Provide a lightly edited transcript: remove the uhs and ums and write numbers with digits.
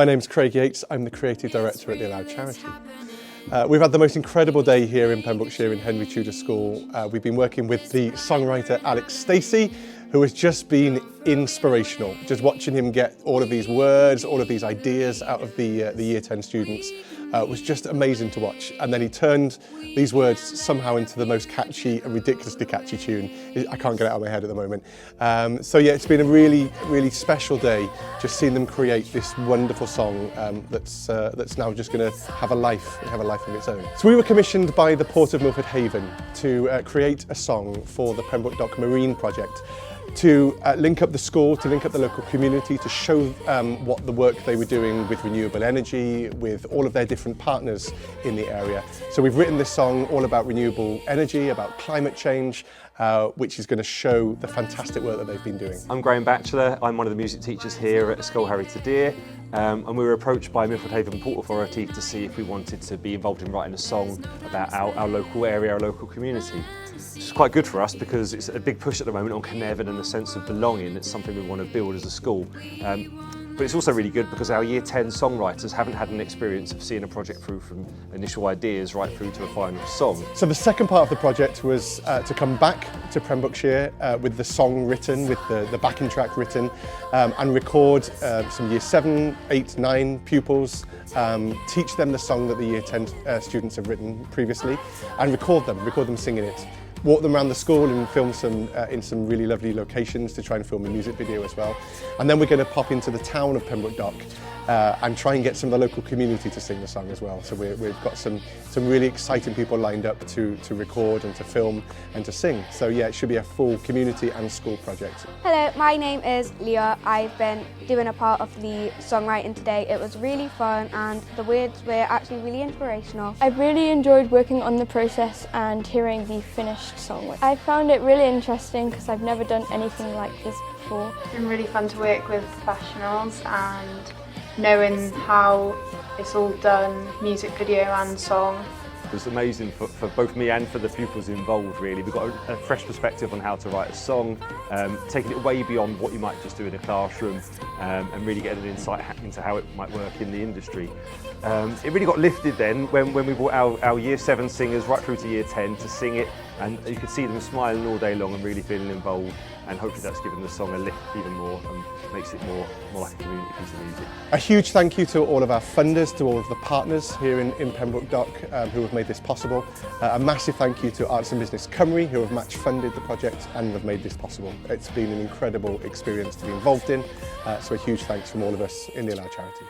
My name's Craig Yates, I'm the Creative Director at the Allow charity. We've had the most incredible day here in Pembrokeshire in Henry Tudor School. We've been working with the songwriter Alex Stacey, who has just been inspirational. Just watching him get all of these words, all of these ideas out of the Year 10 students was just amazing to watch. And then he turned these words somehow into the most catchy and ridiculously catchy tune. I can't get it out of my head at the moment. So yeah, it's been a really, really special day just seeing them create this wonderful song that's now just going to have a life of its own. So we were commissioned by the Port of Milford Haven to create a song for the Pembroke Dock Marine Project, to link up the school, to link up the local community, to show what the work they were doing with renewable energy, with all of their different partners in the area. So we've written this song all about renewable energy, about climate change, which is going to show the fantastic work that they've been doing. I'm Graham Batchelor, I'm one of the music teachers here at School Henry Tudor, and we were approached by Milford Haven Port Authority to see if we wanted to be involved in writing a song about our local area, our local community. It's quite good for us because it's a big push at the moment on Carnarvon and the sense of belonging. It's something we want to build as a school. But it's also really good because our Year 10 songwriters haven't had an experience of seeing a project through from initial ideas right through to a final song. So the second part of the project was to come back to Pembrokeshire with the song written, with the backing track written, and record some Year 7, 8, 9 pupils, teach them the song that the Year 10 students have written previously, and record them singing it. Walk them around the school and film some in some really lovely locations to try and film a music video as well. And then we're going to pop into the town of Pembroke Dock and try and get some of the local community to sing the song as well. So we've got some really exciting people lined up to record and to film and to sing. So yeah, it should be a full community and school project. Hello, my name is Leah. I've been doing a part of the songwriting today. It was really fun and the words were actually really inspirational. I really enjoyed working on the process and hearing the finished song. I found it really interesting because I've never done anything like this before. It's been really fun to work with professionals and knowing how it's all done, music video and song. It was amazing for both me and for the pupils involved really. We've got a fresh perspective on how to write a song, taking it way beyond what you might just do in a classroom and really getting an insight into how it might work in the industry. It really got lifted then when we brought our Year 7 singers right through to Year 10 to sing it, and you could see them smiling all day long and really feeling involved, and hopefully that's given the song a lift even more and makes it more like a community piece of music. A huge thank you to all of our funders, to all of the partners here in Pembroke Dock who have made this possible. A massive thank you to Arts and Business Cymru who have match funded the project and have made this possible. It's been an incredible experience to be involved in, so a huge thanks from all of us in the Allow charity.